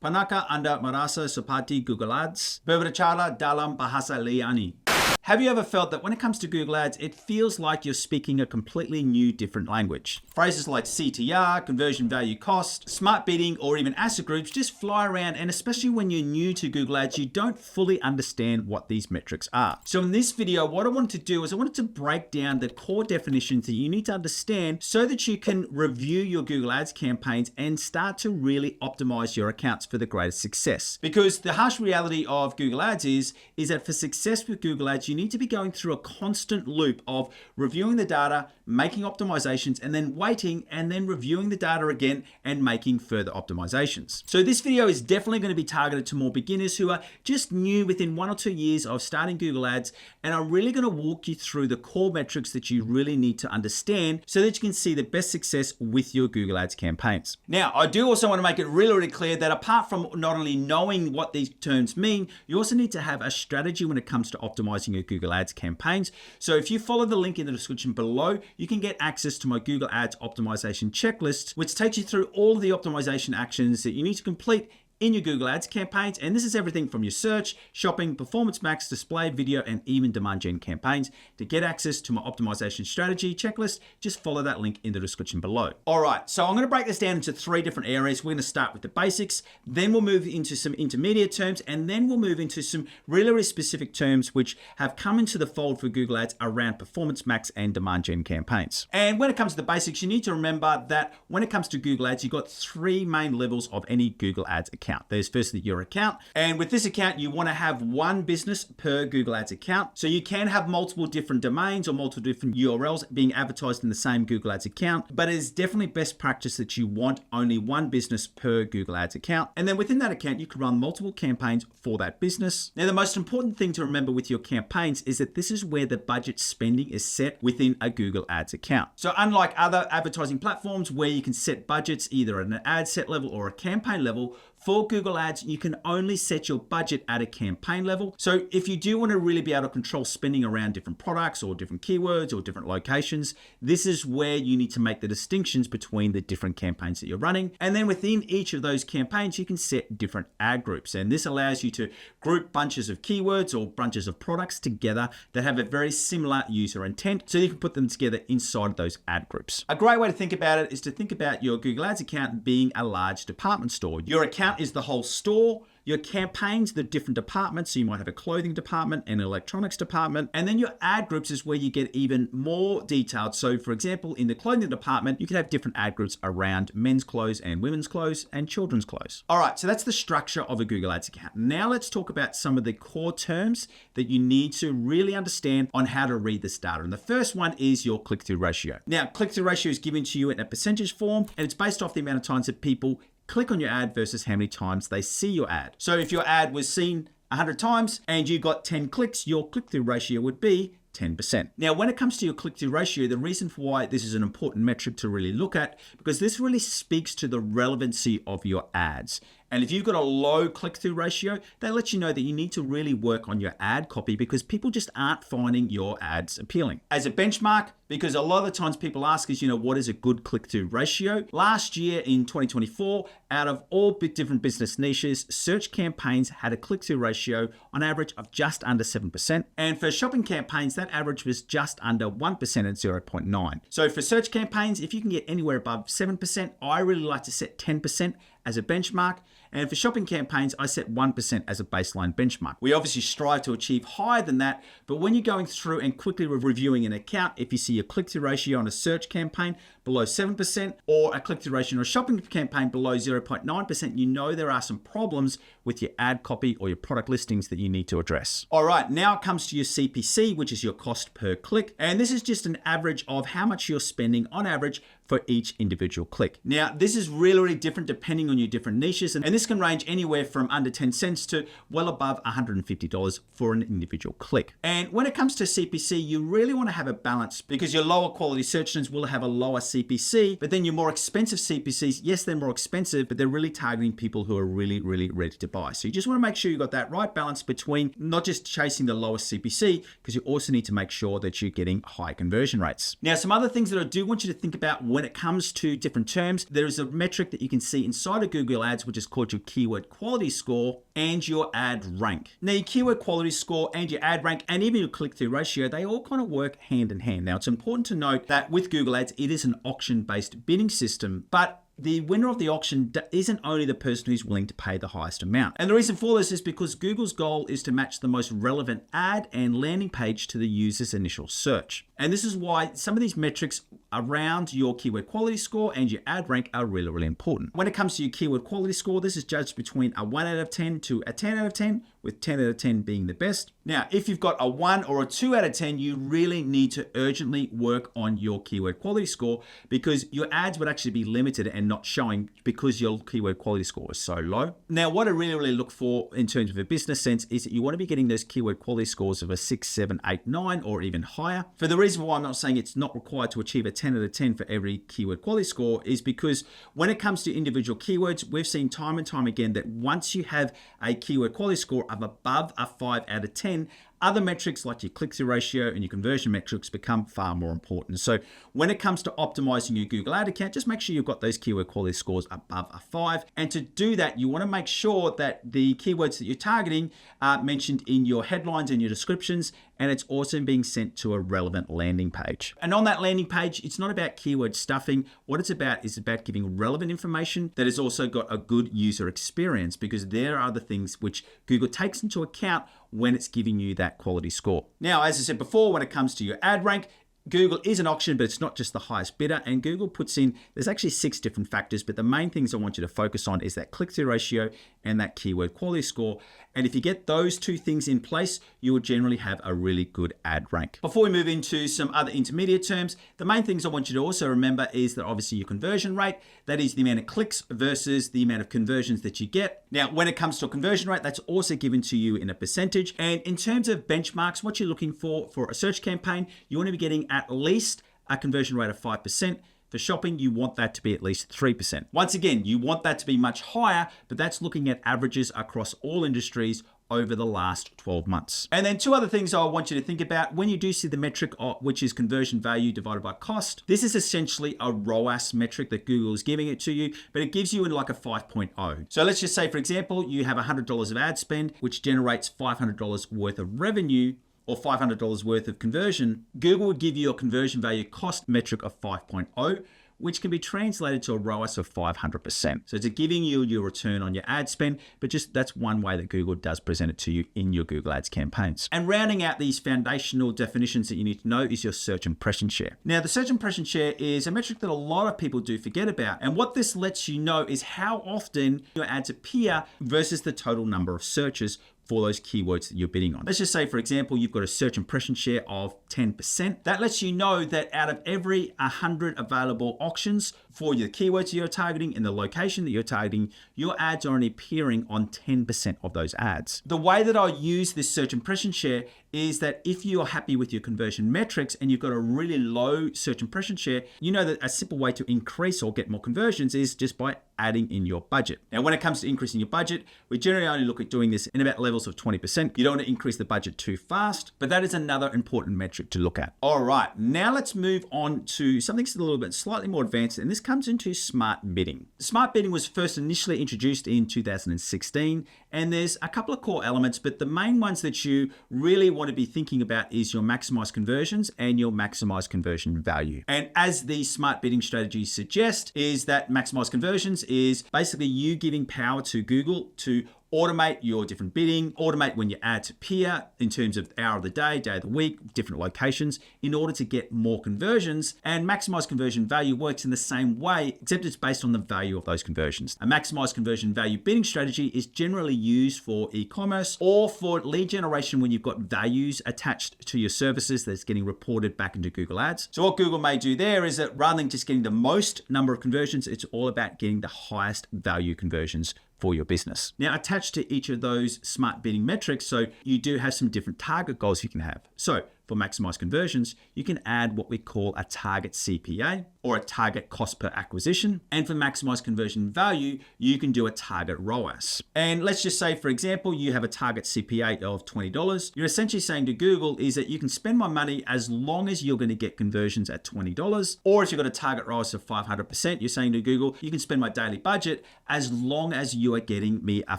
Panaka anda merasa seperti Google Ads berbicara dalam bahasa liani. Have you ever felt that when it comes to Google Ads, it feels like you're speaking a completely new, different language? Phrases like CTR, conversion value cost, smart bidding, or even asset groups just fly around, and especially when you're new to Google Ads, you don't fully understand what these metrics are. So in this video, what I wanted to do is I wanted to break down the core definitions that you need to understand so that you can review your Google Ads campaigns and start to really optimize your accounts for the greatest success. Because the harsh reality of Google Ads is that for success with Google Ads, you need to be going through a constant loop of reviewing the data, making optimizations, and then waiting, and then reviewing the data again and making further optimizations. So this video is definitely going to be targeted to more beginners who are just new within 1 or 2 years of starting Google Ads, and I'm really going to walk you through the core metrics that you really need to understand so that you can see the best success with your Google Ads campaigns. Now, I do also want to make it really clear that apart from not only knowing what these terms mean, you also need to have a strategy when it comes to optimizing your Google Ads campaigns. So if you follow the link in the description below, you can get access to my Google Ads optimization checklist, which takes you through all of the optimization actions that you need to complete in your Google Ads campaigns. And this is everything from your search, shopping, performance max, display, video, and even demand gen campaigns. To get access to my optimization strategy checklist, just follow that link in the description below. All right, so I'm going to break this down into 3 different areas. We're going to start with the basics, then we'll move into some intermediate terms, and then we'll move into some really specific terms which have come into the fold for Google Ads around performance max and demand gen campaigns. And when it comes to the basics, you need to remember that when it comes to Google Ads, you've got 3 main levels of any Google Ads account. There's firstly your account, and with this account you want to have one business per Google Ads account. So you can have multiple different domains or multiple different URLs being advertised in the same Google Ads account, but it is definitely best practice that you want only one business per Google Ads account. And then within that account you can run multiple campaigns for that business. Now the most important thing to remember with your campaigns is that this is where the budget spending is set within a Google Ads account. So unlike other advertising platforms where you can set budgets either at an ad set level or a campaign level, for Google Ads, you can only set your budget at a campaign level. So if you do want to really be able to control spending around different products or different keywords or different locations, this is where you need to make the distinctions between the different campaigns that you're running. And then within each of those campaigns, you can set different ad groups. And this allows you to group bunches of keywords or bunches of products together that have a very similar user intent, so you can put them together inside those ad groups. A great way to think about it is to think about your Google Ads account being a large department store. Your account is the whole store. Your campaigns, the different departments. So you might have a clothing department, an electronics department, and then your ad groups is where you get even more detailed. So for example, in the clothing department, you can have different ad groups around men's clothes and women's clothes and children's clothes. All right, so that's the structure of a Google Ads account. Now let's talk about some of the core terms that you need to really understand on how to read this data. And the first one is your click-through ratio. Now, click-through ratio is given to you in a percentage form, and it's based off the amount of times that people click on your ad versus how many times they see your ad. So if your ad was seen 100 times and you got 10 clicks, your click-through ratio would be 10%. Now, when it comes to your click-through ratio, the reason for why this is an important metric to really look at, because this really speaks to the relevancy of your ads. And if you've got a low click-through ratio, that lets you know that you need to really work on your ad copy because people just aren't finding your ads appealing. As a benchmark, because a lot of the times people ask us, what is a good click-through ratio? Last year in 2024, out of all different business niches, search campaigns had a click-through ratio on average of just under 7%. And for shopping campaigns, that average was just under 1% at 0.9. So for search campaigns, if you can get anywhere above 7%, I really like to set 10% as a benchmark. And for shopping campaigns, I set 1% as a baseline benchmark. We obviously strive to achieve higher than that, but when you're going through and quickly reviewing an account, if you see a click-through ratio on a search campaign below 7% or a click-through ratio on a shopping campaign below 0.9%, you know there are some problems with your ad copy or your product listings that you need to address. All right, now it comes to your CPC, which is your cost per click. And this is just an average of how much you're spending on average for each individual click. Now, this is really different depending on your different niches, and this can range anywhere from under 10 cents to well above $150 for an individual click. And when it comes to CPC, you really want to have a balance because your lower quality search engines will have a lower CPC, but then your more expensive CPCs, yes, they're more expensive, but they're really targeting people who are really ready to buy. So you just want to make sure you got that right balance between not just chasing the lowest CPC, because you also need to make sure that you're getting high conversion rates. Now, some other things that I do want you to think about when it comes to different terms, there is a metric that you can see inside of Google Ads, which is called your keyword quality score and your ad rank. Now, your keyword quality score and your ad rank and even your click-through ratio, they all kind of work hand in hand. Now, it's important to note that with Google Ads, it is an auction-based bidding system, but the winner of the auction isn't only the person who's willing to pay the highest amount. And the reason for this is because Google's goal is to match the most relevant ad and landing page to the user's initial search. And this is why some of these metrics around your keyword quality score and your ad rank are really, really important. When it comes to your keyword quality score, this is judged between a 1 out of 10 to a 10 out of 10, with 10 out of 10 being the best. Now, if you've got a 1 or a 2 out of 10, you really need to urgently work on your keyword quality score, because your ads would actually be limited and not showing because your keyword quality score is so low. Now, what I really, really look for in terms of a business sense is that you want to be getting those keyword quality scores of a 6, 7, 8, 9, or even higher. For the reason why I'm not saying it's not required to achieve a 10 out of 10 for every keyword quality score is because when it comes to individual keywords, we've seen time and time again that once you have a keyword quality score of above a 5 out of 10, other metrics like your click-through ratio and your conversion metrics become far more important. So when it comes to optimizing your Google Ad account, just make sure you've got those keyword quality scores above a 5. And to do that, you want to make sure that the keywords that you're targeting are mentioned in your headlines and your descriptions, and it's also being sent to a relevant landing page. And on that landing page, it's not about keyword stuffing. What it's about is about giving relevant information that has also got a good user experience, because there are the things which Google takes into account when it's giving you that quality score. Now, as I said before, when it comes to your ad rank, Google is an auction, but it's not just the highest bidder. And Google puts in, there's actually 6 different factors, but the main things I want you to focus on is that click-through ratio and that keyword quality score. And if you get those 2 things in place, you will generally have a really good ad rank. Before we move into some other intermediate terms, the main things I want you to also remember is that obviously your conversion rate, that is the amount of clicks versus the amount of conversions that you get. Now, when it comes to a conversion rate, that's also given to you in a percentage. And in terms of benchmarks, what you're looking for a search campaign, you want to be getting at least a conversion rate of 5%. For shopping, you want that to be at least 3%. Once again, you want that to be much higher, but that's looking at averages across all industries over the last 12 months. And then 2 other things I want you to think about when you do see the metric, which is conversion value divided by cost. This is essentially a ROAS metric that Google is giving it to you, but it gives you in like a 5.0. So let's just say, for example, you have $100 of ad spend, which generates $500 worth of revenue, or $500 worth of conversion. Google would give you a conversion value cost metric of 5.0, which can be translated to a ROAS of 500%. So it's giving you your return on your ad spend, but just that's one way that Google does present it to you in your Google Ads campaigns. And rounding out these foundational definitions that you need to know is your search impression share. Now, the search impression share is a metric that a lot of people do forget about. And what this lets you know is how often your ads appear versus the total number of searches for those keywords that you're bidding on. Let's just say, for example, you've got a search impression share of 10%. That lets you know that out of every 100 available auctions for your keywords you're targeting in the location that you're targeting, your ads are only appearing on 10% of those ads. The way that I use this search impression share is that if you're happy with your conversion metrics and you've got a really low search impression share, you know that a simple way to increase or get more conversions is just by adding in your budget. Now, when it comes to increasing your budget, we generally only look at doing this in about levels of 20%. You don't want to increase the budget too fast, but that is another important metric to look at. All right, now let's move on to something a little bit slightly more advanced, and this comes into smart bidding. Smart bidding was first initially introduced in 2016, and there's a couple of core elements, but the main ones that you really want to be thinking about is your maximized conversions and your maximized conversion value. And as the smart bidding strategies suggest, is that maximized conversions is basically you giving power to Google to automate your different bidding, automate when your ads appear in terms of hour of the day of the week, different locations, in order to get more conversions. And maximize conversion value works in the same way, except it's based on the value of those conversions. A maximized conversion value bidding strategy is generally used for e-commerce or for lead generation when you've got values attached to your services that's getting reported back into Google Ads. So what Google may do there is that rather than just getting the most number of conversions, it's all about getting the highest value conversions for your business. Now, attached to each of those smart bidding metrics, so you do have some different target goals you can have. So for maximize conversions, you can add what we call a target CPA. or a target cost per acquisition. And for maximize conversion value, you can do a target ROAS. And let's just say, for example, you have a target CPA of $20. You're essentially saying to Google is that you can spend my money as long as you're going to get conversions at $20. Or if you've got a target ROAS of 500%, you're saying to Google, you can spend my daily budget as long as you are getting me a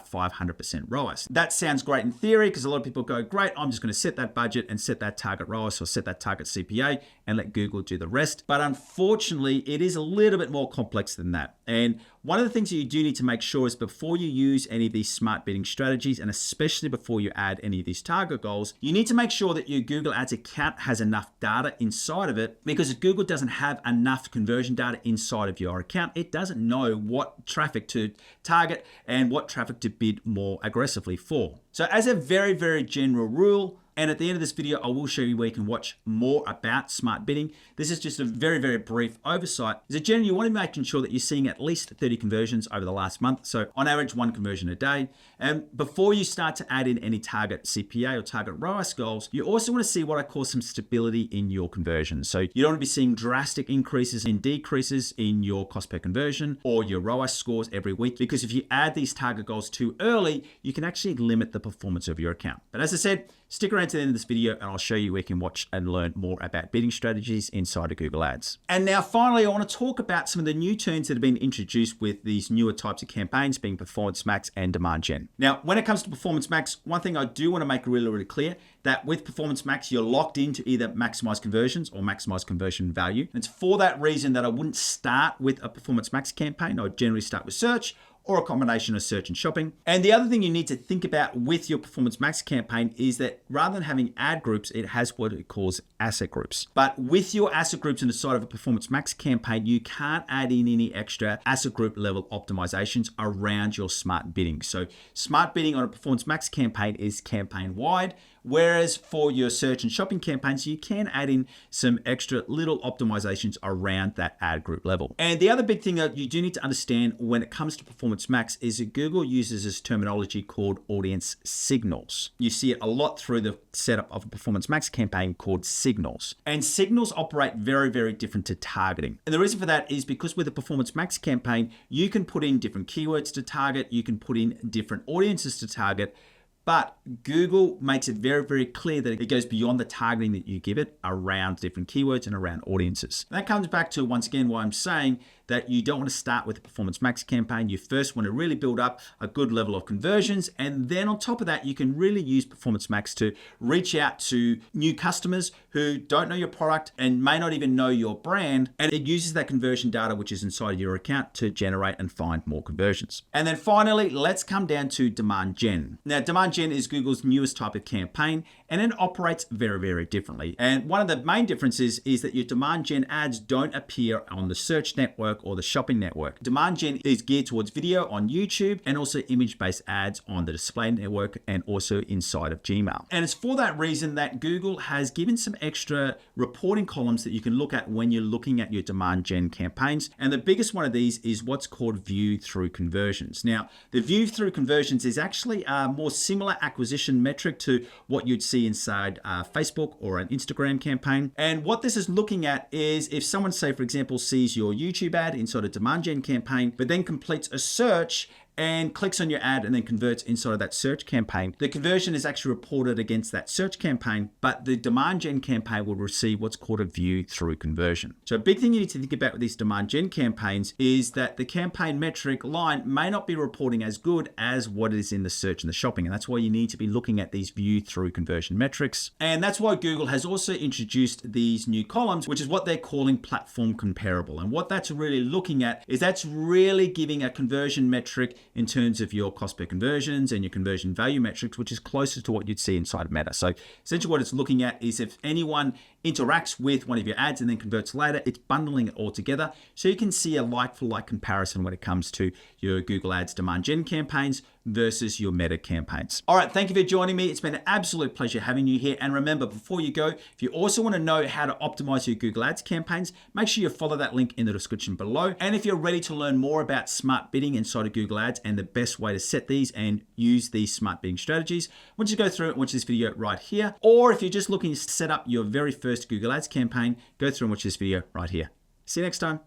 500% ROAS. That sounds great in theory because a lot of people go, great, I'm just going to set that budget and set that target ROAS or set that target CPA and let Google do the rest. But unfortunately, it is a little bit more complex than that. And one of the things that you do need to make sure is before you use any of these smart bidding strategies, and especially before you add any of these target goals, you need to make sure that your Google Ads account has enough data inside of it, because if Google doesn't have enough conversion data inside of your account, it doesn't know what traffic to target and what traffic to bid more aggressively for. So as a very, very general rule, and at the end of this video, I will show you where you can watch more about smart bidding. This is just a very, very brief oversight. As a general, you want to be making sure that you're seeing at least 30 conversions over the last month. So on average, 1 conversion a day. And before you start to add in any target CPA or target ROAS goals, you also want to see what I call some stability in your conversions. So you don't want to be seeing drastic increases and decreases in your cost per conversion or your ROAS scores every week, because if you add these target goals too early, you can actually limit the performance of your account. But as I said, stick around to the end of this video and I'll show you where you can watch and learn more about bidding strategies inside of Google Ads. And now finally, I want to talk about some of the new terms that have been introduced with these newer types of campaigns, being Performance Max and Demand Gen. Now, when it comes to Performance Max, one thing I do want to make really, really clear, that with Performance Max, you're locked into either maximize conversions or maximize conversion value. And it's for that reason that I wouldn't start with a Performance Max campaign. I would generally start with search, or a combination of search and shopping. And the other thing you need to think about with your Performance Max campaign is that rather than having ad groups, it has what it calls asset groups. But with your asset groups in the side of a Performance Max campaign, you can't add in any extra asset group level optimizations around your smart bidding. So smart bidding on a Performance Max campaign is campaign wide, whereas for your search and shopping campaigns, you can add in some extra little optimizations around that ad group level. And the other big thing that you do need to understand when it comes to Performance Max is that Google uses this terminology called audience signals. You see it a lot through the setup of a Performance Max campaign called signals. And signals operate very, very different to targeting. And the reason for that is because with a Performance Max campaign, you can put in different keywords to target, you can put in different audiences to target, but Google makes it very, very clear that it goes beyond the targeting that you give it around different keywords and around audiences. And that comes back to, once again, why I'm saying that you don't want to start with a Performance Max campaign. You first want to really build up a good level of conversions. And then on top of that, you can really use Performance Max to reach out to new customers who don't know your product and may not even know your brand. And it uses that conversion data, which is inside of your account, to generate and find more conversions. And then finally, let's come down to Demand Gen. Now, Demand Gen is Google's newest type of campaign, and it operates very, very differently. And one of the main differences is that your Demand Gen ads don't appear on the search network or the shopping network. Demand Gen is geared towards video on YouTube and also image-based ads on the display network and also inside of Gmail. And it's for that reason that Google has given some extra reporting columns that you can look at when you're looking at your Demand Gen campaigns. And the biggest one of these is what's called view through conversions. Now, the view through conversions is actually a more similar acquisition metric to what you'd see inside Facebook or an Instagram campaign. And what this is looking at is if someone, say, for example, sees your YouTube ad inside a Demand Gen campaign, but then completes a search and clicks on your ad and then converts inside of that search campaign, the conversion is actually reported against that search campaign, but the Demand Gen campaign will receive what's called a view through conversion. So a big thing you need to think about with these Demand Gen campaigns is that the campaign metric line may not be reporting as good as what is in the search and the shopping. And that's why you need to be looking at these view through conversion metrics. And that's why Google has also introduced these new columns, which is what they're calling platform comparable. And what that's really looking at is that's really giving a conversion metric in terms of your cost per conversions and your conversion value metrics, which is closer to what you'd see inside of Meta. So essentially what it's looking at is if anyone interacts with one of your ads and then converts later, it's bundling it all together. So you can see a like-for-like comparison when it comes to your Google Ads Demand Gen campaigns versus your Meta campaigns. All right, thank you for joining me. It's been an absolute pleasure having you here. And remember, before you go, if you also want to know how to optimize your Google Ads campaigns, make sure you follow that link in the description below. And if you're ready to learn more about smart bidding inside of Google Ads and the best way to set these and use these smart bidding strategies, why don't you go through and watch this video right here. Or if you're just looking to set up your very first Google Ads campaign, go through and watch this video right here. See you next time.